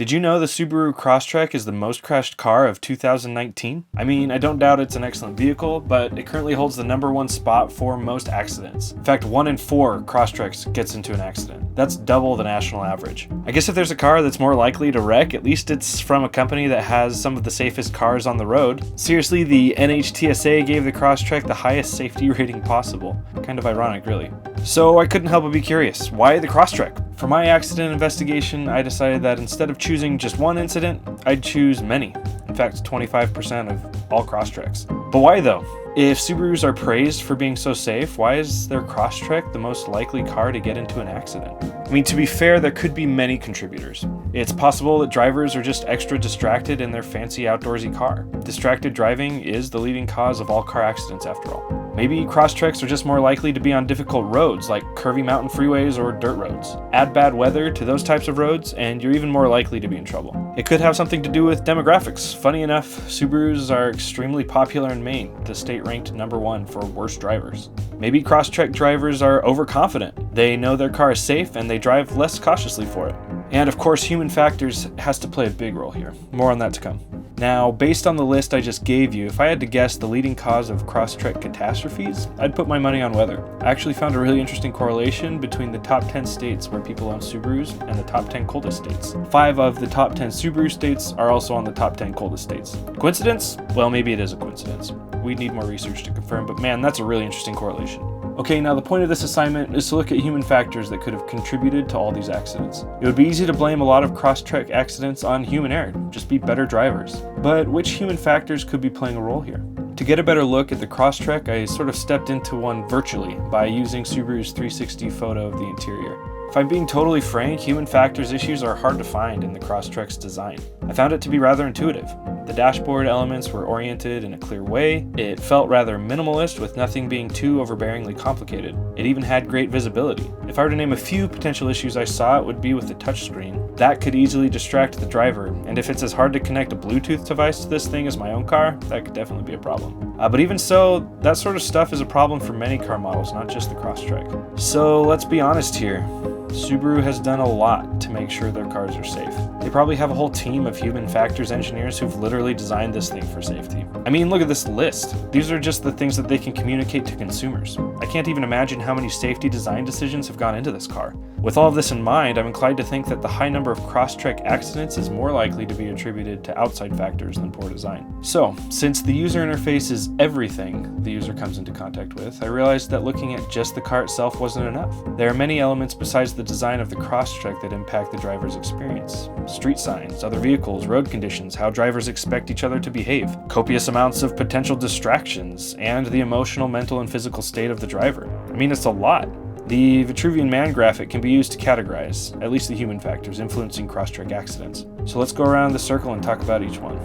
Did you know the Subaru Crosstrek is the most crashed car of 2019? I mean, I don't doubt it's an excellent vehicle, but it currently holds the #1 spot for most accidents. In fact, 1 in 4 Crosstreks gets into an accident. That's double the national average. I guess if there's a car that's more likely to wreck, at least it's from a company that has some of the safest cars on the road. Seriously, the NHTSA gave the Crosstrek the highest safety rating possible. Kind of ironic, really. So I couldn't help but be curious. Why the Crosstrek? For my accident investigation, I decided that instead of choosing just one incident, I'd choose many. In fact, 25% of all Crosstreks. But why though? If Subarus are praised for being so safe, why is their Crosstrek the most likely car to get into an accident? I mean, to be fair, there could be many contributors. It's possible that drivers are just extra distracted in their fancy outdoorsy car. Distracted driving is the leading cause of all car accidents after all. Maybe Crosstreks are just more likely to be on difficult roads like curvy mountain freeways or dirt roads. Add bad weather to those types of roads and you're even more likely to be in trouble. It could have something to do with demographics. Funny enough, Subarus are extremely popular in Maine, the state ranked #1 for worst drivers. Maybe Crosstrek drivers are overconfident. They know their car is safe and they drive less cautiously for it. And of course, human factors has to play a big role here. More on that to come. Now, based on the list I just gave you, if I had to guess the leading cause of Crosstrek catastrophes, I'd put my money on weather. I actually found a really interesting correlation between the top 10 states where people own Subarus and the top 10 coldest states. 5 of the top 10 Subaru states are also on the top 10 coldest states. Coincidence? Well, maybe it is a coincidence. We'd need more research to confirm, but man, that's a really interesting correlation. Okay, now the point of this assignment is to look at human factors that could have contributed to all these accidents. It would be easy to blame a lot of Crosstrek accidents on human error, just be better drivers. But which human factors could be playing a role here? To get a better look at the Crosstrek, I sort of stepped into one virtually by using Subaru's 360 photo of the interior. If I'm being totally frank, human factors issues are hard to find in the Crosstrek's design. I found it to be rather intuitive. The dashboard elements were oriented in a clear way. It felt rather minimalist with nothing being too overbearingly complicated. It even had great visibility. If I were to name a few potential issues I saw, it would be with the touchscreen. That could easily distract the driver, and if it's as hard to connect a Bluetooth device to this thing as my own car, that could definitely be a problem. But even so, that sort of stuff is a problem for many car models, not just the Crosstrek. So let's be honest here. Subaru has done a lot to make sure their cars are safe. They probably have a whole team of human factors engineers who've literally designed this thing for safety. I mean, look at this list. These are just the things that they can communicate to consumers. I can't even imagine how many safety design decisions have gone into this car. With all of this in mind, I'm inclined to think that the high number of Crosstrek accidents is more likely to be attributed to outside factors than poor design. So, since the user interface is everything the user comes into contact with, I realized that looking at just the car itself wasn't enough. There are many elements besides the design of the Crosstrek that impact the driver's experience. Street signs, other vehicles, road conditions, how drivers expect each other to behave, copious amounts of potential distractions, and the emotional, mental, and physical state of the driver. I mean, it's a lot. The Vitruvian Man graphic can be used to categorize, at least the human factors influencing Crosstrek accidents. So let's go around the circle and talk about each one.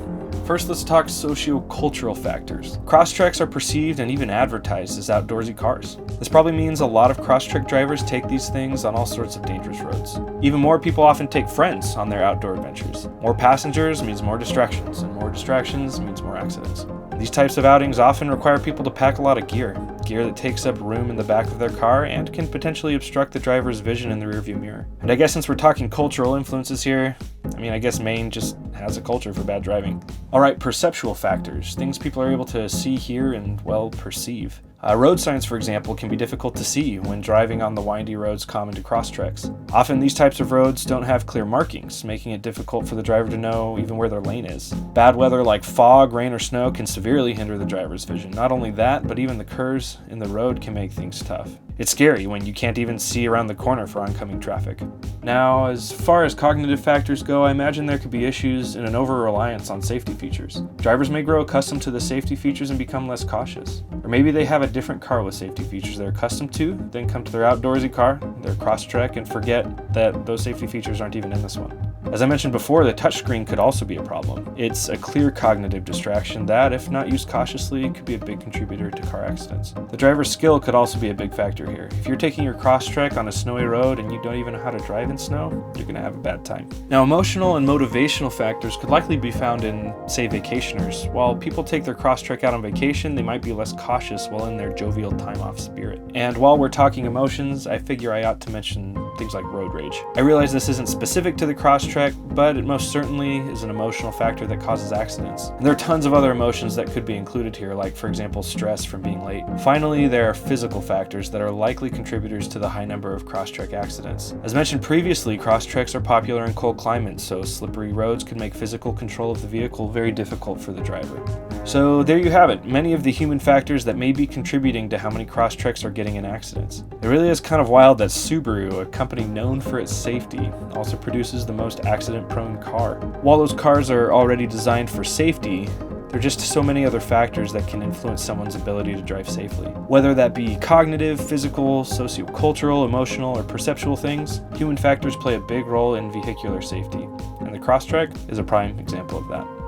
First, let's talk socio-cultural factors. Crosstreks are perceived and even advertised as outdoorsy cars. This probably means a lot of Crosstrek drivers take these things on all sorts of dangerous roads. Even more people often take friends on their outdoor adventures. More passengers means more distractions, and more distractions means more accidents. These types of outings often require people to pack a lot of gear that takes up room in the back of their car and can potentially obstruct the driver's vision in the rearview mirror. And I guess since we're talking cultural influences here, I guess Maine just has a culture for bad driving. Alright, perceptual factors, things people are able to see, hear, and, well, perceive. Road signs, for example, can be difficult to see when driving on the windy roads common to Crosstreks. Often these types of roads don't have clear markings, making it difficult for the driver to know even where their lane is. Bad weather like fog, rain, or snow can severely hinder the driver's vision. Not only that, but even the curves in the road can make things tough. It's scary when you can't even see around the corner for oncoming traffic. Now, as far as cognitive factors go, I imagine there could be issues in an over-reliance on safety features. Drivers may grow accustomed to the safety features and become less cautious. Or maybe they have a different car with safety features they're accustomed to, then come to their outdoorsy car, their Crosstrek, and forget that those safety features aren't even in this one. As I mentioned before, the touchscreen could also be a problem. It's a clear cognitive distraction that, if not used cautiously, could be a big contributor to car accidents. The driver's skill could also be a big factor here. If you're taking your Crosstrek on a snowy road and you don't even know how to drive in snow, you're going to have a bad time. Now, emotional and motivational factors could likely be found in, say, vacationers. While people take their Crosstrek out on vacation, they might be less cautious while in their jovial time-off spirit. And while we're talking emotions, I figure I ought to mention things like road rage. I realize this isn't specific to the Crosstrek, but it most certainly is an emotional factor that causes accidents. And there are tons of other emotions that could be included here, like for example stress from being late. Finally, there are physical factors that are likely contributors to the high number of Crosstrek accidents. As mentioned previously, Crosstreks are popular in cold climates, so slippery roads can make physical control of the vehicle very difficult for the driver. So there you have it, many of the human factors that may be contributing to how many Crosstreks are getting in accidents. It really is kind of wild that Subaru, a company known for its safety, also produces the most accident-prone car. While those cars are already designed for safety, there are just so many other factors that can influence someone's ability to drive safely. Whether that be cognitive, physical, sociocultural, emotional, or perceptual things, human factors play a big role in vehicular safety, and the Crosstrek is a prime example of that.